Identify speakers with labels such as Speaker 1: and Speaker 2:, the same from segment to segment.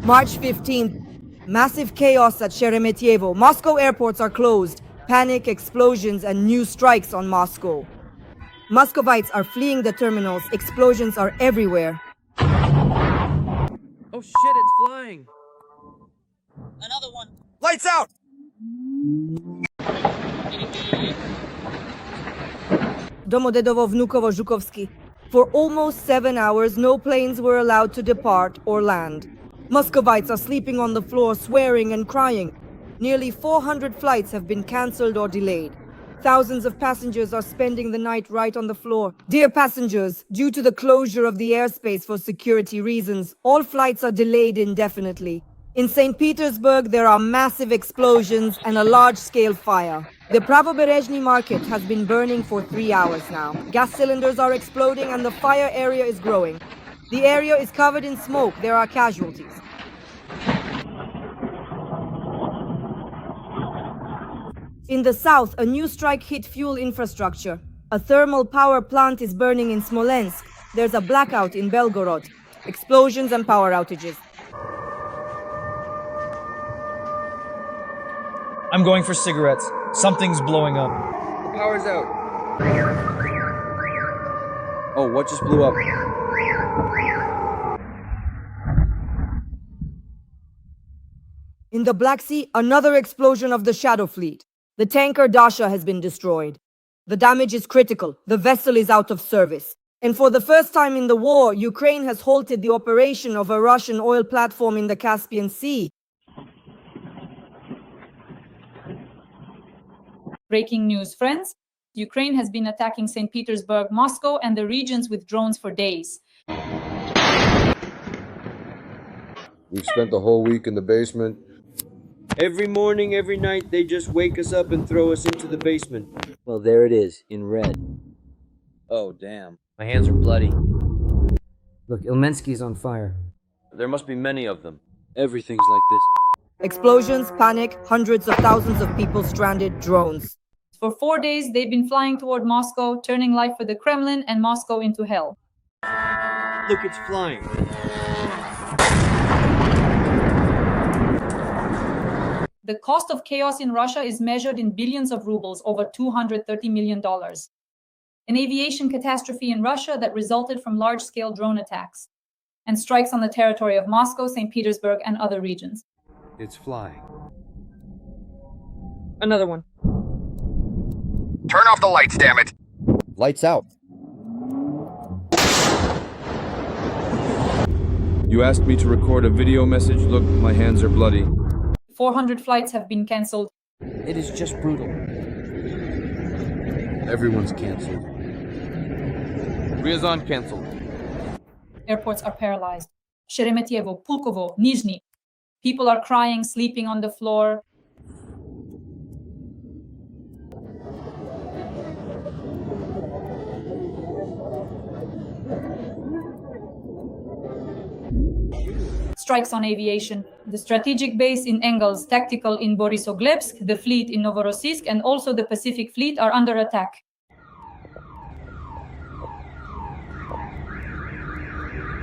Speaker 1: March 15th. Massive chaos at Sheremetyevo. Moscow airports are closed. Panic, explosions, and new strikes on Moscow. Muscovites are fleeing the terminals. Explosions are everywhere.
Speaker 2: Oh shit, it's flying!
Speaker 3: Another one.
Speaker 4: Lights out!
Speaker 1: Domodedovo and Zhukovsky. For almost 7 hours, no planes were allowed to depart or land. Muscovites are sleeping on the floor, swearing and crying. Nearly 400 flights have been cancelled or delayed. Thousands of passengers are spending the night right on the floor. Dear passengers, due to the closure of the airspace for security reasons, all flights are delayed indefinitely. In St. Petersburg, there are massive explosions and a large-scale fire. The Pravoberezhny market has been burning for 3 hours now. Gas cylinders are exploding and the fire area is growing. The area is covered in smoke. There are casualties. In the south, a new strike hit fuel infrastructure. A thermal power plant is burning in Smolensk. There's a blackout in Belgorod. Explosions and power outages.
Speaker 5: I'm going for cigarettes. Something's blowing up.
Speaker 2: The power's out. Oh, what just blew up?
Speaker 1: In the Black Sea, another explosion of the Shadow Fleet. The tanker Dasha has been destroyed. The damage is critical. The vessel is out of service. And for the first time in the war, Ukraine has halted the operation of a Russian oil platform in the Caspian Sea.
Speaker 6: Breaking news, friends. Ukraine has been attacking St. Petersburg, Moscow, and the regions with drones for days.
Speaker 7: We've spent the whole week in the basement.
Speaker 2: Every morning, every night, they just wake us up and throw us into the basement.
Speaker 3: Well, there it is, in red.
Speaker 2: Oh, damn. My hands are bloody.
Speaker 8: Look, Ilmensky's on fire.
Speaker 2: There must be many of them. Everything's like this.
Speaker 1: Explosions, panic, hundreds of thousands of people stranded, drones.
Speaker 6: For 4 days, they've been flying toward Moscow, turning life for the Kremlin and Moscow into hell.
Speaker 2: Look, it's flying.
Speaker 6: The cost of chaos in Russia is measured in billions of rubles, over $230 million. An aviation catastrophe in Russia that resulted from large-scale drone attacks and strikes on the territory of Moscow, St. Petersburg, and other regions.
Speaker 4: It's flying.
Speaker 2: Another one.
Speaker 4: Turn off the lights, damn it!
Speaker 9: Lights out.
Speaker 7: You asked me to record a video message. Look, my hands are bloody.
Speaker 6: 400 flights have been cancelled.
Speaker 8: It is just brutal.
Speaker 7: Everyone's canceled.
Speaker 2: Ryazan cancelled.
Speaker 6: Airports are paralyzed. Sheremetyevo, Pulkovo, Nizhny. People are crying, sleeping on the floor. Strikes on aviation. The strategic base in Engels, tactical in Borisogledsk, the fleet in Novorossiysk, and also the Pacific Fleet are under attack.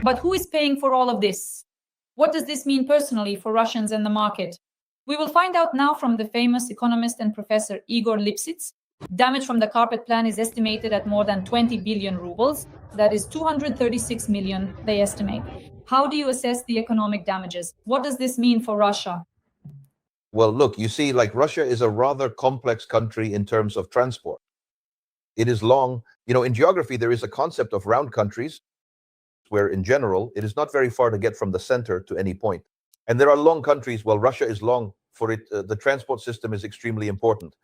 Speaker 6: But who is paying for all of this? What does this mean personally for Russians and the market? We will find out now from the famous economist and professor Igor Lipsitz. Damage from the carpet plan is estimated at more than 20 billion rubles. That is 236 million, they estimate. How do you assess the economic damages? What does this mean for Russia?
Speaker 9: Well, look, you see, like Russia is a rather complex country in terms of transport. It is long. In geography, there is a concept of round countries where, in general, it is not very far to get from the center to any point. And there are long countries. Well, Russia is long. For it, the transport system is extremely important.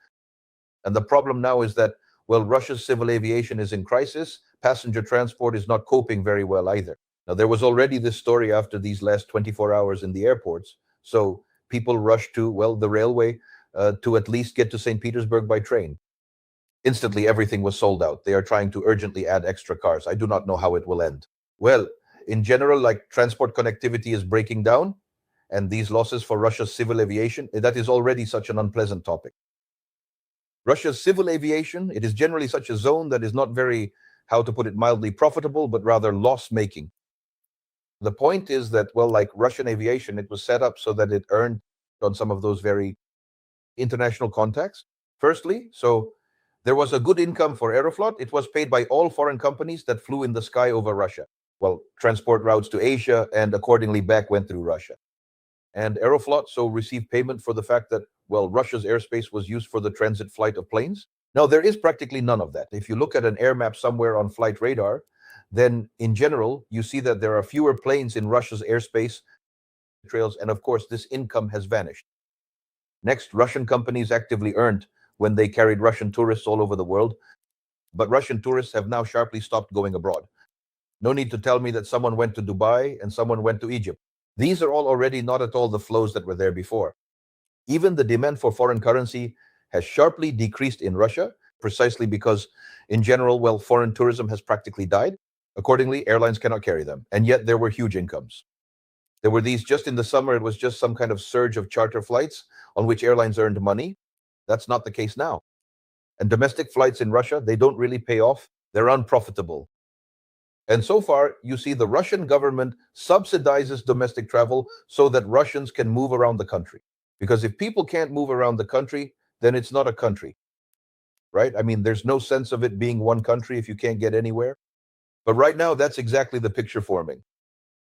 Speaker 9: And the problem now is that, well, Russia's civil aviation is in crisis. Passenger transport is not coping very well either. Now, there was already this story after these last 24 hours in the airports. So people rushed to, well, the railway to at least get to St. Petersburg by train. Instantly, everything was sold out. They are trying to urgently add extra cars. I do not know how it will end. Well, in general, like transport connectivity is breaking down, and these losses for Russia's civil aviation, that is already such an unpleasant topic. Russia's civil aviation, it is generally such a zone that is not very, how to put it mildly, profitable, but rather loss-making. The point is that, well, like Russian aviation, it was set up so that it earned on some of those very international contacts. Firstly, so there was a good income for Aeroflot. It was paid by all foreign companies that flew in the sky over Russia. Well, transport routes to Asia and accordingly back went through Russia. And Aeroflot so received payment for the fact that, well, Russia's airspace was used for the transit flight of planes. Now, there is practically none of that. If you look at an air map somewhere on flight radar, then in general, you see that there are fewer planes in Russia's airspace trails. And of course, this income has vanished. Next, Russian companies actively earned when they carried Russian tourists all over the world. But Russian tourists have now sharply stopped going abroad. No need to tell me that someone went to Dubai and someone went to Egypt. These are all already not at all the flows that were there before. Even the demand for foreign currency has sharply decreased in Russia, precisely because, in general, well, foreign tourism has practically died. Accordingly, airlines cannot carry them. And yet there were huge incomes. There were these just in the summer, it was just some kind of surge of charter flights on which airlines earned money. That's not the case now. And domestic flights in Russia, they don't really pay off. They're unprofitable. And so far, you see the Russian government subsidizes domestic travel so that Russians can move around the country. Because if people can't move around the country, then it's not a country, right? I mean, there's no sense of it being one country if you can't get anywhere. But right now, that's exactly the picture forming.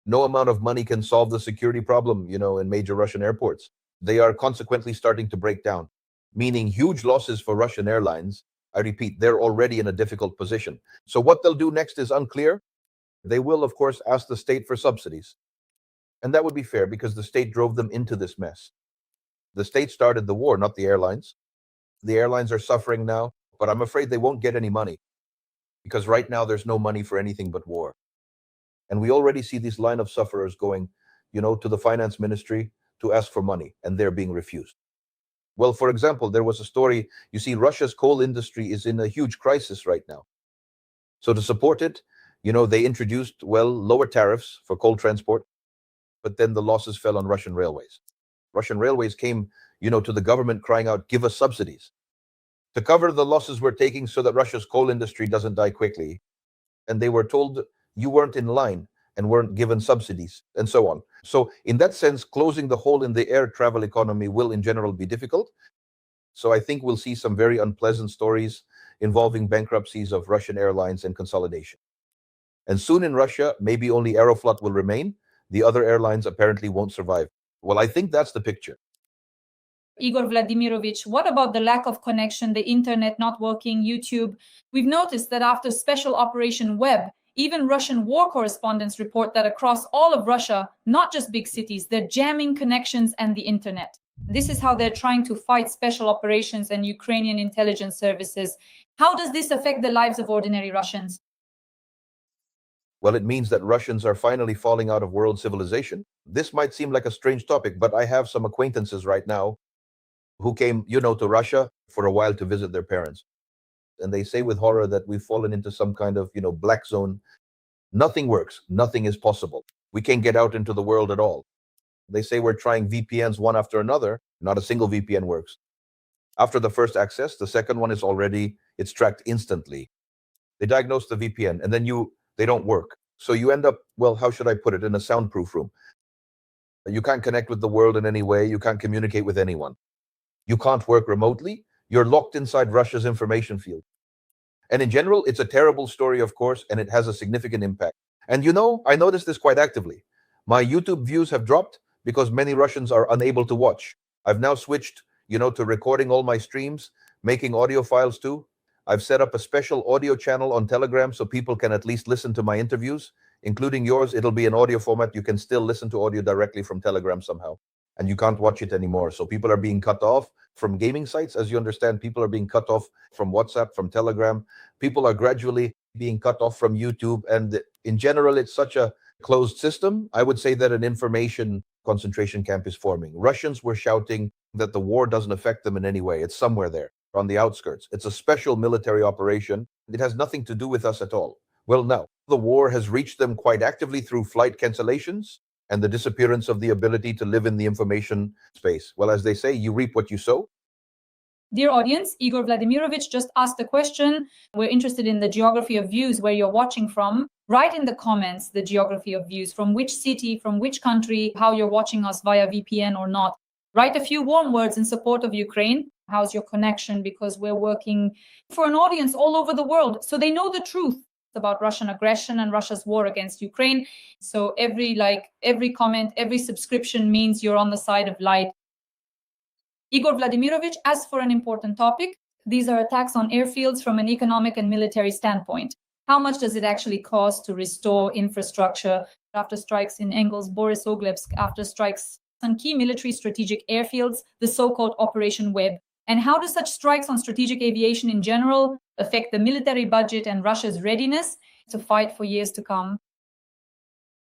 Speaker 9: No amount of money can solve the security problem, in major Russian airports. They are consequently starting to break down, meaning huge losses for Russian airlines. I repeat, they're already in a difficult position. So what they'll do next is unclear. They will, of course, ask the state for subsidies. And that would be fair because the state drove them into this mess. The state started the war, not the airlines. The airlines are suffering now, but I'm afraid they won't get any money because right now there's no money for anything but war. And we already see this line of sufferers going, to the finance ministry to ask for money, and they're being refused. Well, for example, there was a story, you see, Russia's coal industry is in a huge crisis right now. So to support it, they introduced, lower tariffs for coal transport, but then the losses fell on Russian railways. Russian railways came, to the government crying out, give us subsidies to cover the losses we're taking so that Russia's coal industry doesn't die quickly. And they were told you weren't in line and weren't given subsidies and so on. So in that sense, closing the hole in the air travel economy will in general be difficult. So I think we'll see some very unpleasant stories involving bankruptcies of Russian airlines and consolidation. And soon in Russia, maybe only Aeroflot will remain. The other airlines apparently won't survive. Well, I think that's the picture.
Speaker 6: Igor Vladimirovich, what about the lack of connection, the internet not working, YouTube? We've noticed that after Special Operation Web, even Russian war correspondents report that across all of Russia, not just big cities, they're jamming connections and the internet. This is how they're trying to fight special operations and Ukrainian intelligence services. How does this affect the lives of ordinary Russians?
Speaker 9: Well, it means that Russians are finally falling out of world civilization. This might seem like a strange topic, but I have some acquaintances right now who came, to Russia for a while to visit their parents. And they say with horror that we've fallen into some kind of, black zone. Nothing works. Nothing is possible. We can't get out into the world at all. They say we're trying VPNs one after another. Not a single VPN works. After the first access, the second one is it's tracked instantly. They diagnose the VPN and then they don't work. So you end up, how should I put it, in a soundproof room. You can't connect with the world in any way. You can't communicate with anyone. You can't work remotely. You're locked inside Russia's information field. And in general, it's a terrible story, of course, and it has a significant impact. And I noticed this quite actively. My YouTube views have dropped because many Russians are unable to watch. I've now switched, to recording all my streams, making audio files too. I've set up a special audio channel on Telegram so people can at least listen to my interviews, including yours. It'll be an audio format. You can still listen to audio directly from Telegram somehow. And you can't watch it anymore. So people are being cut off from gaming sites. As you understand, people are being cut off from WhatsApp, from Telegram. People are gradually being cut off from YouTube. And in general, it's such a closed system. I would say that an information concentration camp is forming. Russians were shouting that the war doesn't affect them in any way. It's somewhere there on the outskirts. It's a special military operation. It has nothing to do with us at all. Well, now, the war has reached them quite actively through flight cancellations and the disappearance of the ability to live in the information space. Well, as they say, you reap what you sow.
Speaker 6: Dear audience, Igor Vladimirovich just asked a question. We're interested in the geography of views where you're watching from. Write in the comments the geography of views, from which city, from which country, how you're watching us via VPN or not. Write a few warm words in support of Ukraine. How's your connection? Because we're working for an audience all over the world, so they know the truth about Russian aggression and Russia's war against Ukraine. So every like, every comment, every subscription means you're on the side of light. Igor Vladimirovich asks for an important topic. These are attacks on airfields from an economic and military standpoint. How much does it actually cost to restore infrastructure after strikes in Engels, Boris-Oglebsk, after strikes on key military strategic airfields, the so-called Operation Web? And how do such strikes on strategic aviation in general affect the military budget and Russia's readiness to fight for years to come?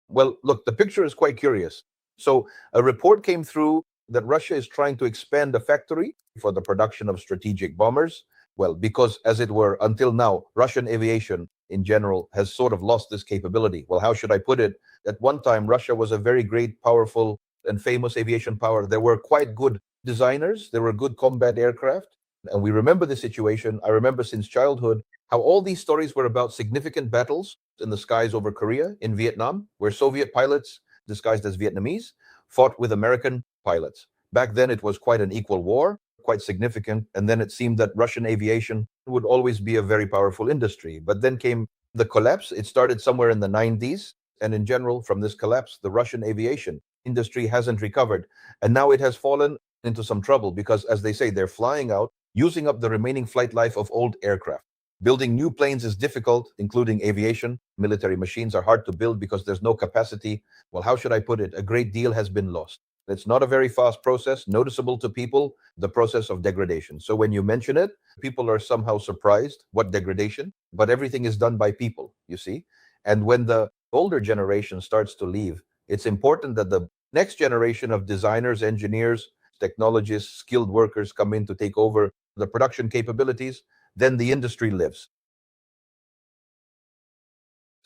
Speaker 9: Well, look, the picture is quite curious. So a report came through that Russia is trying to expand a factory for the production of strategic bombers. Well, because as it were, until now, Russian aviation in general has sort of lost this capability. Well, how should I put it? At one time, Russia was a very great, powerful, and famous aviation power. There were quite good designers, there were good combat aircraft. And we remember the situation. I remember since childhood how all these stories were about significant battles in the skies over Korea, in Vietnam, where Soviet pilots, disguised as Vietnamese, fought with American pilots. Back then, it was quite an equal war, quite significant. And then it seemed that Russian aviation would always be a very powerful industry. But then came the collapse. It started somewhere in the 90s. And in general, from this collapse, the Russian aviation industry hasn't recovered. And now it has fallen into some trouble because, as they say, they're flying out, using up the remaining flight life of old aircraft. Building new planes is difficult, including aviation. Military machines are hard to build because there's no capacity. Well, how should I put it? A great deal has been lost. It's not a very fast process, noticeable to people, the process of degradation. So when you mention it, people are somehow surprised. What degradation? But everything is done by people, you see. And when the older generation starts to leave, it's important that the next generation of designers, engineers, technologists, skilled workers come in to take over the production capabilities. Then the industry lives.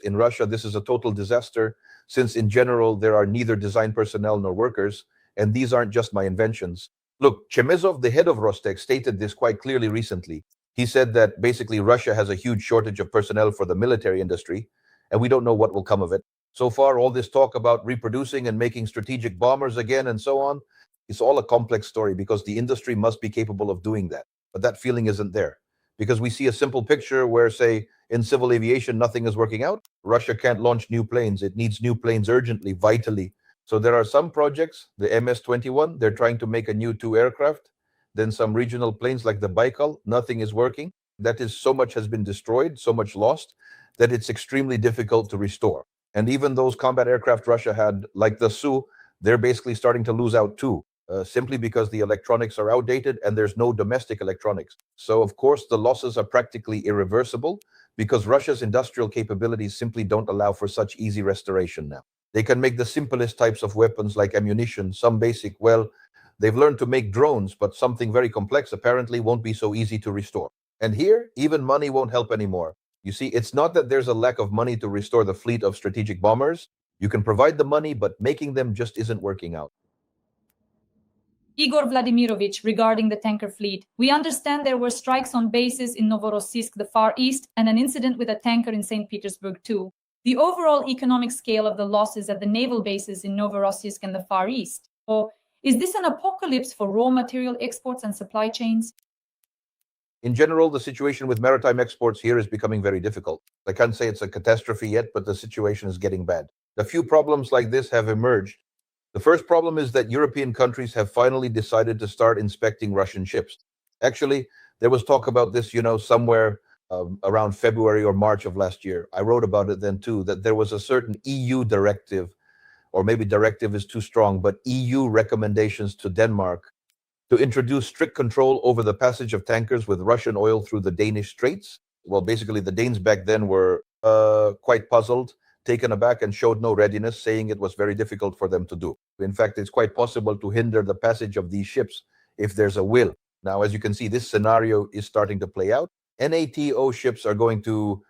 Speaker 9: In Russia, this is a total disaster, since in general, there are neither design personnel nor workers, and these aren't just my inventions. Look, Chemezov, the head of Rostec, stated this quite clearly recently. He said that basically Russia has a huge shortage of personnel for the military industry, and we don't know what will come of it. So far, all this talk about reproducing and making strategic bombers again and so on, it's all a complex story because the industry must be capable of doing that. But that feeling isn't there. Because we see a simple picture where, say, in civil aviation, nothing is working out. Russia can't launch new planes. It needs new planes urgently, vitally. So there are some projects, the MS-21, they're trying to make a new 2 aircraft. Then some regional planes like the Baikal, nothing is working. That is, so much has been destroyed, so much lost, that it's extremely difficult to restore. And even those combat aircraft Russia had, like the Su, they're basically starting to lose out too. Simply because the electronics are outdated and there's no domestic electronics. So, of course, the losses are practically irreversible because Russia's industrial capabilities simply don't allow for such easy restoration now. They can make the simplest types of weapons like ammunition, some basic. Well, they've learned to make drones, but something very complex apparently won't be so easy to restore. And here, even money won't help anymore. You see, it's not that there's a lack of money to restore the fleet of strategic bombers. You can provide the money, but making them just isn't working out.
Speaker 6: Igor Vladimirovich, regarding the tanker fleet, we understand there were strikes on bases in Novorossiysk, the Far East, and an incident with a tanker in St. Petersburg too. The overall economic scale of the losses at the naval bases in Novorossiysk and the Far East? Or is this an apocalypse for raw material exports and supply chains?
Speaker 9: In general, the situation with maritime exports here is becoming very difficult. I can't say it's a catastrophe yet, but the situation is getting bad. A few problems like this have emerged. The first problem is that European countries have finally decided to start inspecting Russian ships. Actually, there was talk about this, somewhere around February or March of last year. I wrote about it then too, that there was a certain EU directive, or maybe directive is too strong, but EU recommendations to Denmark to introduce strict control over the passage of tankers with Russian oil through the Danish Straits. Well, basically, the Danes back then were quite puzzled, taken aback, and showed no readiness, saying it was very difficult for them to do. In fact, it's quite possible to hinder the passage of these ships if there's a will. Now, as you can see, this scenario is starting to play out. NATO ships are going to,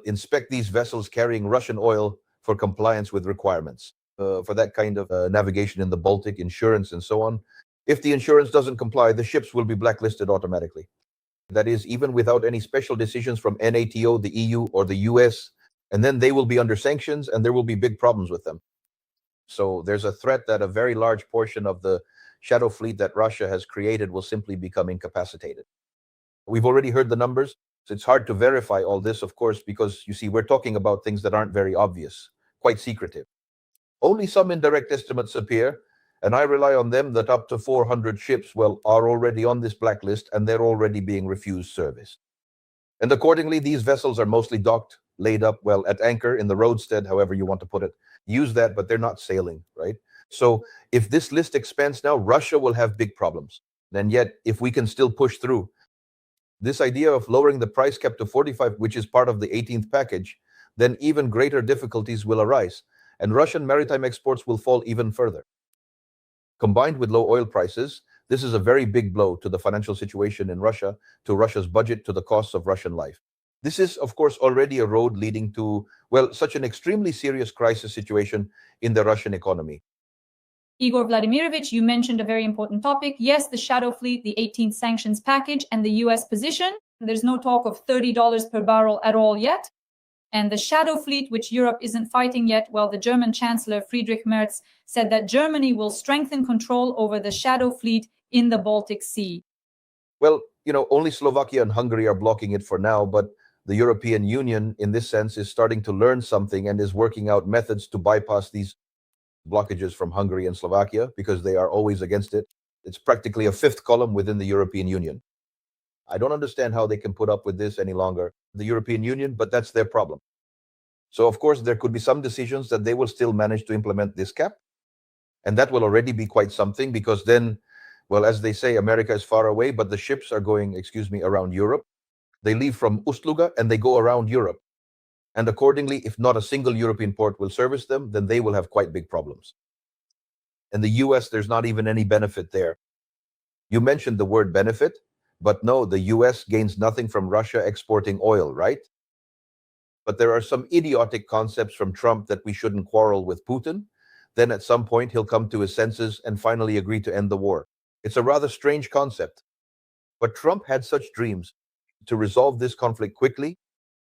Speaker 9: inspect these vessels carrying Russian oil for compliance with requirements for that kind of navigation in the Baltic, insurance, and so on. If the insurance doesn't comply, the ships will be blacklisted automatically. That is, even without any special decisions from NATO, the EU, or the US, And then they will be under sanctions and there will be big problems with them. So there's a threat that a very large portion of the shadow fleet that Russia has created will simply become incapacitated. We've already heard the numbers. So it's hard to verify all this, of course, because you see, we're talking about things that aren't very obvious, quite secretive. Only some indirect estimates appear, and I rely on them that up to 400 ships, well, are already on this blacklist and they're already being refused service. And accordingly, these vessels are mostly docked, laid up, well, at anchor in the roadstead, however you want to put it. Use that, but they're not sailing, right? So if this list expands now, Russia will have big problems. And yet, if we can still push through, this idea of lowering the price cap to 45, which is part of the 18th package, then even greater difficulties will arise, and Russian maritime exports will fall even further. Combined with low oil prices, this is a very big blow to the financial situation in Russia, to Russia's budget, to the costs of Russian life. This is, of course, already a road leading to, well, such an extremely serious crisis situation in the Russian economy.
Speaker 6: Igor Vladimirovich, you mentioned a very important topic. Yes, the shadow fleet, the 18th sanctions package, and the US position. There's no talk of $30 per barrel at all yet. And the shadow fleet, which Europe isn't fighting yet, well, the German Chancellor Friedrich Merz said that Germany will strengthen control over the shadow fleet in the Baltic Sea.
Speaker 9: Well, only Slovakia and Hungary are blocking it for now, but the European Union, in this sense, is starting to learn something and is working out methods to bypass these blockages from Hungary and Slovakia, because they are always against it. It's practically a fifth column within the European Union. I don't understand how they can put up with this any longer, the European Union, but that's their problem. So, of course, there could be some decisions that they will still manage to implement this cap. And that will already be quite something, because then, well, as they say, America is far away, but the ships are going, around Europe. They leave from Ust-Luga and they go around Europe. And accordingly, if not a single European port will service them, then they will have quite big problems. In the US, there's not even any benefit there. You mentioned the word benefit, but no, the US gains nothing from Russia exporting oil, right? But there are some idiotic concepts from Trump that we shouldn't quarrel with Putin. Then at some point, he'll come to his senses and finally agree to end the war. It's a rather strange concept. But Trump had such dreams to resolve this conflict quickly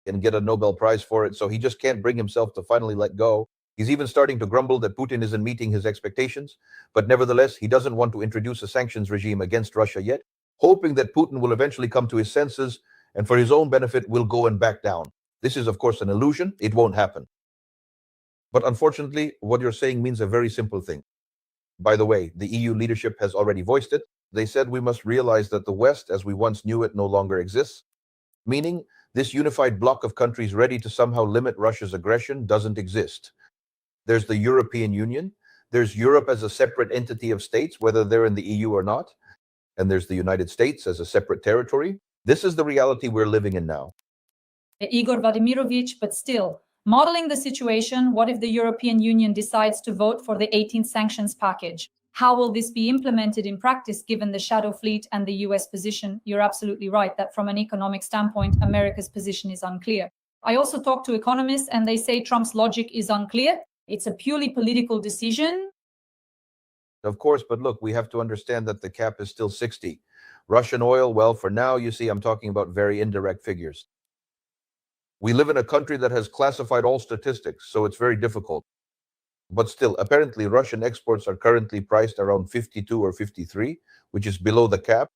Speaker 9: and get a Nobel Prize for it, so he just can't bring himself to finally let go. He's even starting to grumble that Putin isn't meeting his expectations, but nevertheless, he doesn't want to introduce a sanctions regime against Russia yet, hoping that Putin will eventually come to his senses and for his own benefit will go and back down. This is, of course, an illusion. It won't happen. But unfortunately, what you're saying means a very simple thing. By the way, the EU leadership has already voiced it. They said we must realize that the West, as we once knew it, no longer exists, meaning this unified bloc of countries ready to somehow limit Russia's aggression doesn't exist. There's the European Union. There's Europe as a separate entity of states, whether they're in the EU or not. And there's the United States as a separate territory. This is the reality we're living in now.
Speaker 6: Igor Vladimirovich, but still, modeling the situation, what if the European Union decides to vote for the 18th sanctions package? How will this be implemented in practice given the shadow fleet and the US position? You're absolutely right that from an economic standpoint, America's position is unclear. I also talked to economists and they say Trump's logic is unclear. It's a purely political decision.
Speaker 9: Of course, but look, we have to understand that the cap is still 60. Russian oil, well, for now, you see, I'm talking about very indirect figures. We live in a country that has classified all statistics, so it's very difficult. But still, apparently, Russian exports are currently priced around 52 or 53, which is below the cap.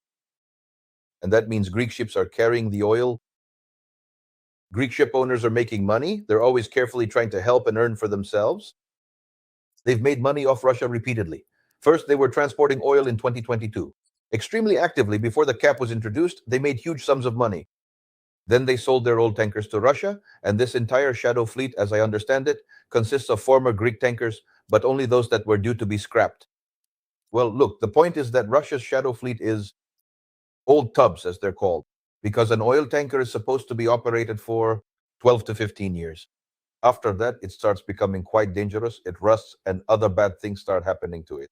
Speaker 9: And that means Greek ships are carrying the oil. Greek ship owners are making money. They're always carefully trying to help and earn for themselves. They've made money off Russia repeatedly. First, they were transporting oil in 2022. Extremely actively, before the cap was introduced, they made huge sums of money. Then they sold their old tankers to Russia, and this entire shadow fleet, as I understand it, consists of former Greek tankers, but only those that were due to be scrapped. Well, look, the point is that Russia's shadow fleet is old tubs, as they're called, because an oil tanker is supposed to be operated for 12 to 15 years. After that, it starts becoming quite dangerous, it rusts, and other bad things start happening to it.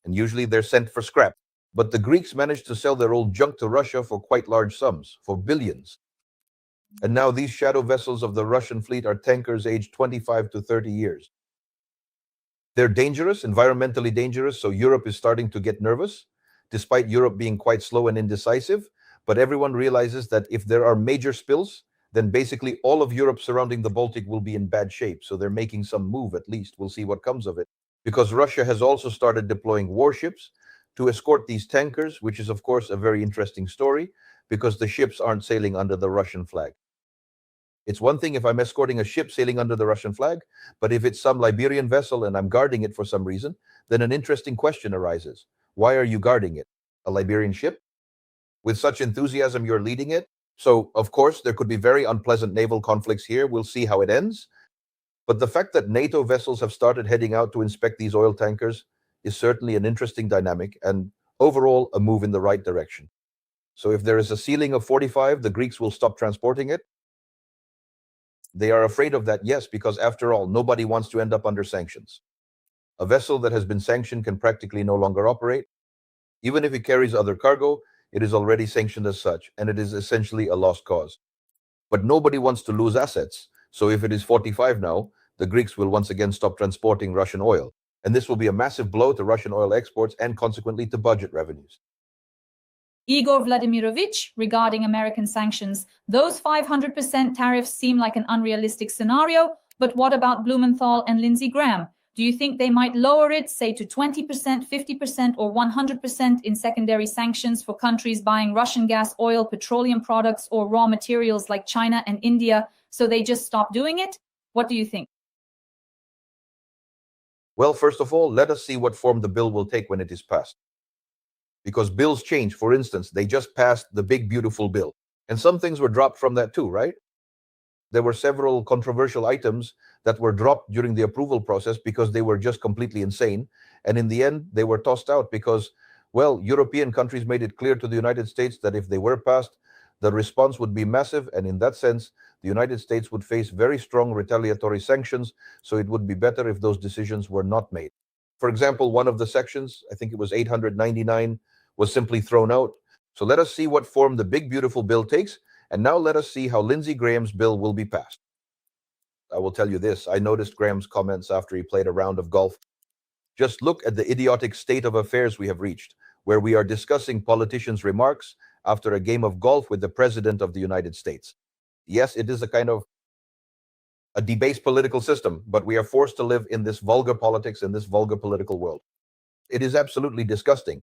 Speaker 9: And usually they're sent for scrap. But the Greeks managed to sell their old junk to Russia for quite large sums, for billions. And now these shadow vessels of the Russian fleet are tankers aged 25 to 30 years. They're dangerous, environmentally dangerous, so Europe is starting to get nervous, despite Europe being quite slow and indecisive. But everyone realizes that if there are major spills, then basically all of Europe surrounding the Baltic will be in bad shape. So they're making some move at least. We'll see what comes of it. Because Russia has also started deploying warships to escort these tankers, which is, of course, a very interesting story because the ships aren't sailing under the Russian flag. It's one thing if I'm escorting a ship sailing under the Russian flag, but if it's some Liberian vessel and I'm guarding it for some reason, then an interesting question arises. Why are you guarding it? A Liberian ship? With such enthusiasm, you're leading it? So, of course, there could be very unpleasant naval conflicts here. We'll see how it ends. But the fact that NATO vessels have started heading out to inspect these oil tankers is certainly an interesting dynamic and overall a move in the right direction. So if there is a ceiling of 45, the Greeks will stop transporting it. They are afraid of that, yes, because after all, nobody wants to end up under sanctions. A vessel that has been sanctioned can practically no longer operate. Even if it carries other cargo, it is already sanctioned as such, and it is essentially a lost cause. But nobody wants to lose assets. So if it is 45 now, the Greeks will once again stop transporting Russian oil. And this will be a massive blow to Russian oil exports and consequently to budget revenues.
Speaker 6: Igor Vladimirovich, regarding American sanctions, those 500% tariffs seem like an unrealistic scenario, but what about Blumenthal and Lindsey Graham? Do you think they might lower it, say to 20%, 50%, or 100% in secondary sanctions for countries buying Russian gas, oil, petroleum products, or raw materials like China and India, so they just stop doing it? What do you think?
Speaker 9: Well, first of all, let us see what form the bill will take when it is passed. Because bills change. For instance, they just passed the big, beautiful bill. And some things were dropped from that too, right? There were several controversial items that were dropped during the approval process because they were just completely insane. And in the end, they were tossed out because, well, European countries made it clear to the United States that if they were passed, the response would be massive. And in that sense, the United States would face very strong retaliatory sanctions. So it would be better if those decisions were not made. For example, one of the sections, I think it was 899, was simply thrown out. So let us see what form the big, beautiful bill takes. And now let us see how Lindsey Graham's bill will be passed. I will tell you this. I noticed Graham's comments after he played a round of golf. Just look at the idiotic state of affairs we have reached, where we are discussing politicians' remarks after a game of golf with the President of the United States. Yes, it is a kind of a debased political system, but we are forced to live in this vulgar politics, in this vulgar political world. It is absolutely disgusting.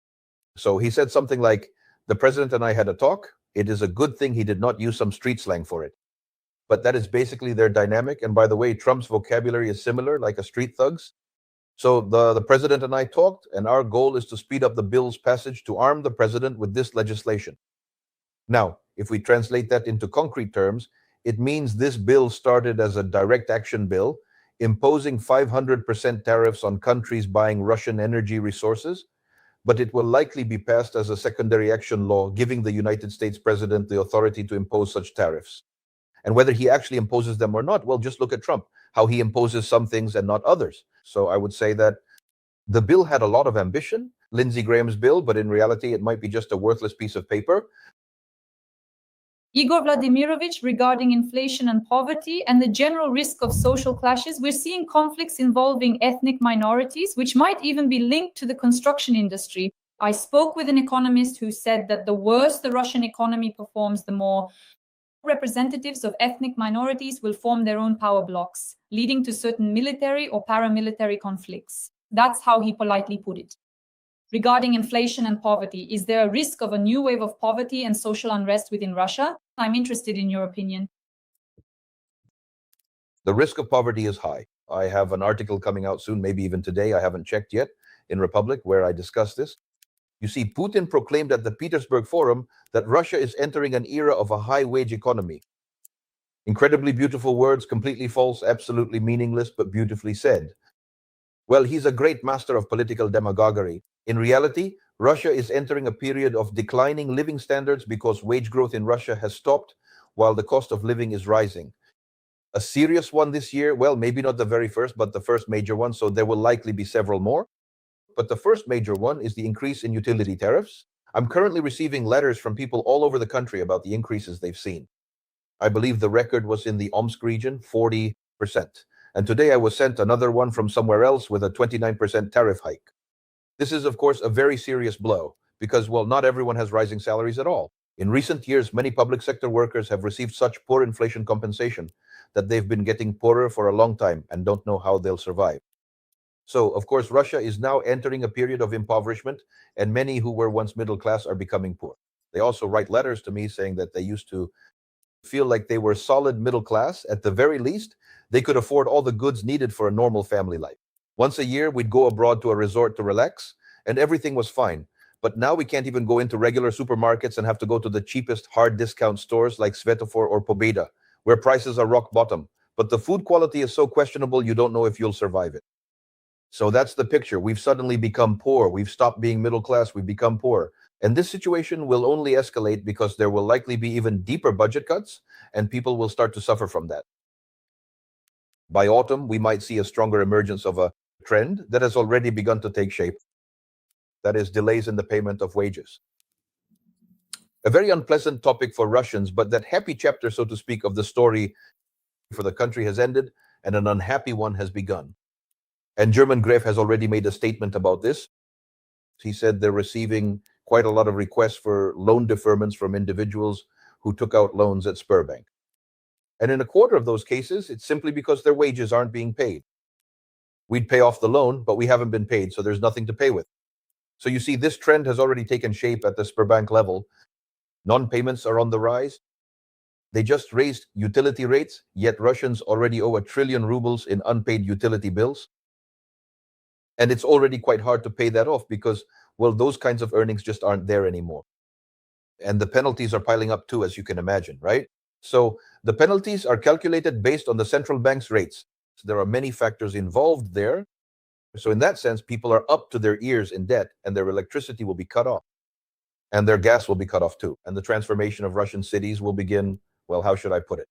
Speaker 9: So he said something like, the President and I had a talk. It is a good thing he did not use some street slang for it. But that is basically their dynamic. And by the way, Trump's vocabulary is similar, like a street thug's. So the President and I talked, and our goal is to speed up the bill's passage to arm the President with this legislation. Now, if we translate that into concrete terms, it means this bill started as a direct action bill, imposing 500% tariffs on countries buying Russian energy resources, but it will likely be passed as a secondary action law, giving the United States President the authority to impose such tariffs. And whether he actually imposes them or not, well, just look at Trump, how he imposes some things and not others. So I would say that the bill had a lot of ambition, Lindsey Graham's bill, but in reality, it might be just a worthless piece of paper.
Speaker 6: Igor Vladimirovich, regarding inflation and poverty and the general risk of social clashes, we're seeing conflicts involving ethnic minorities, which might even be linked to the construction industry. I spoke with an economist who said that the worse the Russian economy performs, the more representatives of ethnic minorities will form their own power blocks, leading to certain military or paramilitary conflicts. That's how he politely put it. Regarding inflation and poverty, is there a risk of a new wave of poverty and social unrest within Russia? I'm interested in your opinion.
Speaker 9: The risk of poverty is high. I have an article coming out soon, maybe even today, I haven't checked yet, in Republic, where I discuss this. You see, Putin proclaimed at the Petersburg Forum that Russia is entering an era of a high-wage economy. Incredibly beautiful words, completely false, absolutely meaningless, but beautifully said. Well, he's a great master of political demagoguery. In reality, Russia is entering a period of declining living standards because wage growth in Russia has stopped while the cost of living is rising. A serious one this year, well, maybe not the very first, but the first major one, so there will likely be several more. But the first major one is the increase in utility tariffs. I'm currently receiving letters from people all over the country about the increases they've seen. I believe the record was in the Omsk region, 40%. And today I was sent another one from somewhere else with a 29% tariff hike. This is, of course, a very serious blow because, well, not everyone has rising salaries at all. In recent years, many public sector workers have received such poor inflation compensation that they've been getting poorer for a long time and don't know how they'll survive. So, of course, Russia is now entering a period of impoverishment, and many who were once middle class are becoming poor. They also write letters to me saying that they used to feel like they were solid middle class. At the very least, they could afford all the goods needed for a normal family life. Once a year, we'd go abroad to a resort to relax, and everything was fine. But now we can't even go into regular supermarkets and have to go to the cheapest hard discount stores like Svetofor or Pobeda, where prices are rock bottom. But the food quality is so questionable, you don't know if you'll survive it. So that's the picture. We've suddenly become poor. We've stopped being middle class. We've become poor. And this situation will only escalate because there will likely be even deeper budget cuts, and people will start to suffer from that. By autumn, we might see a stronger emergence of a trend that has already begun to take shape. That is, delays in the payment of wages. A very unpleasant topic for Russians, but that happy chapter, so to speak, of the story for the country has ended, and an unhappy one has begun. And German Gref has already made a statement about this. He said they're receiving quite a lot of requests for loan deferments from individuals who took out loans at Sberbank. And in a quarter of those cases, it's simply because their wages aren't being paid. We'd pay off the loan, but we haven't been paid, so there's nothing to pay with. So you see, this trend has already taken shape at the Sberbank level. Non-payments are on the rise. They just raised utility rates, yet Russians already owe 1 trillion rubles in unpaid utility bills. And it's already quite hard to pay that off because, well, those kinds of earnings just aren't there anymore. And the penalties are piling up too, as you can imagine, right? So the penalties are calculated based on the central bank's rates. So there are many factors involved there. So in that sense, people are up to their ears in debt, and their electricity will be cut off. And their gas will be cut off too. And the transformation of Russian cities will begin, well, how should I put it?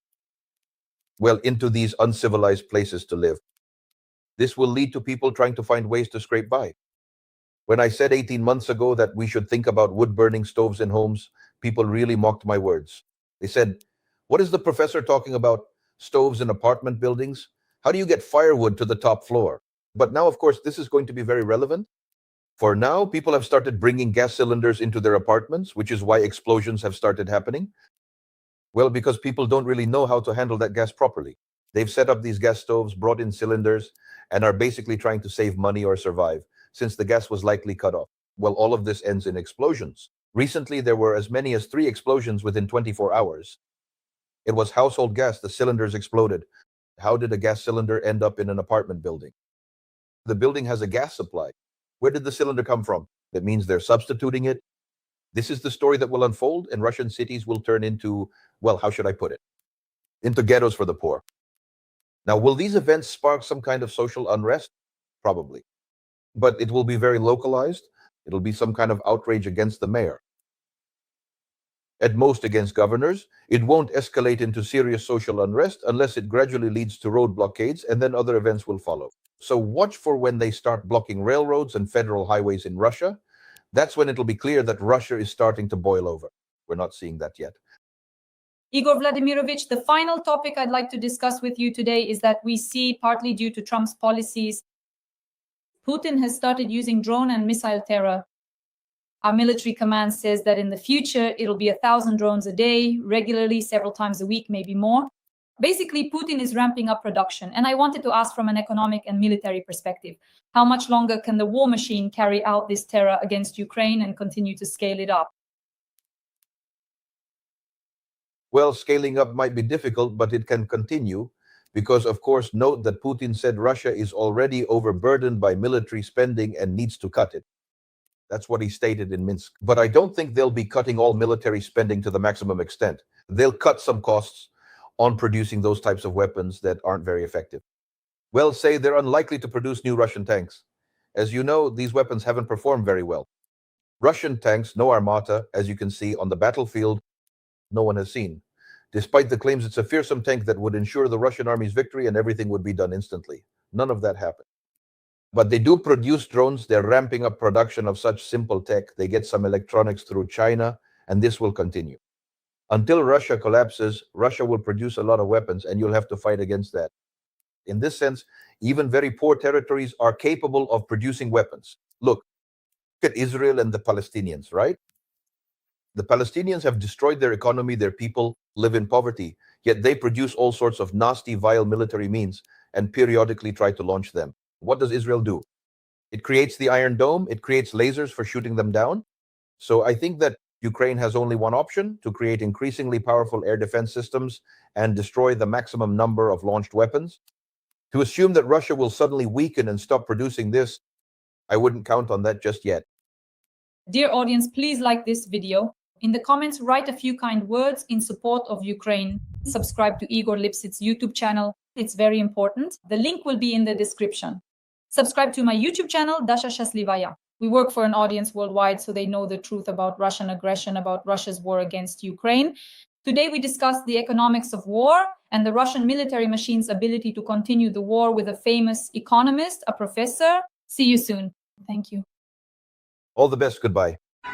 Speaker 9: Well, into these uncivilized places to live. This will lead to people trying to find ways to scrape by. When I said 18 months ago that we should think about wood-burning stoves in homes, people really mocked my words. They said, "What is the professor talking about? Stoves in apartment buildings? How do you get firewood to the top floor?" But now, of course, this is going to be very relevant. For now, people have started bringing gas cylinders into their apartments, which is why explosions have started happening. Well, because people don't really know how to handle that gas properly. They've set up these gas stoves, brought in cylinders, and are basically trying to save money or survive, since the gas was likely cut off. Well, all of this ends in explosions. Recently, there were as many as 3 explosions within 24 hours. It was household gas, the cylinders exploded. How did a gas cylinder end up in an apartment building? The building has a gas supply. Where did the cylinder come from? That means they're substituting it. This is the story that will unfold, and Russian cities will turn into, well, how should I put it? Into ghettos for the poor. Now, will these events spark some kind of social unrest? Probably. But it will be very localized. It'll be some kind of outrage against the mayor. At most against governors. It won't escalate into serious social unrest unless it gradually leads to road blockades, and then other events will follow. So watch for when they start blocking railroads and federal highways in Russia. That's when it'll be clear that Russia is starting to boil over. We're not seeing that yet.
Speaker 6: Igor Vladimirovich, the final topic I'd like to discuss with you today is that we see, partly due to Trump's policies, Putin has started using drone and missile terror. Our military command says that in the future, it'll be 1,000 drones a day, regularly, several times a week, maybe more. Basically, Putin is ramping up production. And I wanted to ask from an economic and military perspective, how much longer can the war machine carry out this terror against Ukraine and continue to scale it up?
Speaker 9: Well, scaling up might be difficult, but it can continue because, of course, note that Putin said Russia is already overburdened by military spending and needs to cut it. That's what he stated in Minsk. But I don't think they'll be cutting all military spending to the maximum extent. They'll cut some costs on producing those types of weapons that aren't very effective. Well, say they're unlikely to produce new Russian tanks. As you know, these weapons haven't performed very well. Russian tanks, no armata, as you can see on the battlefield, no one has seen. Despite the claims it's a fearsome tank that would ensure the Russian army's victory and everything would be done instantly. None of that happened. But they do produce drones. They're ramping up production of such simple tech. They get some electronics through China, and this will continue. Until Russia collapses, Russia will produce a lot of weapons, and you'll have to fight against that. In this sense, even very poor territories are capable of producing weapons. Look at Israel and the Palestinians, right? The Palestinians have destroyed their economy, their people live in poverty, yet they produce all sorts of nasty, vile military means and periodically try to launch them. What does Israel do? It creates the Iron Dome, it creates lasers for shooting them down. So I think that Ukraine has only one option: to create increasingly powerful air defense systems and destroy the maximum number of launched weapons. To assume that Russia will suddenly weaken and stop producing this, I wouldn't count on that just yet.
Speaker 6: Dear audience, please like this video. In the comments, write a few kind words in support of Ukraine. Subscribe to Igor Lipsit's YouTube channel. It's very important. The link will be in the description. Subscribe to my YouTube channel, Dasha Shaslivaya. We work for an audience worldwide so they know the truth about Russian aggression, about Russia's war against Ukraine. Today we discuss the economics of war and the Russian military machine's ability to continue the war with a famous economist, a professor. See you soon. Thank you.
Speaker 9: All the best. Goodbye.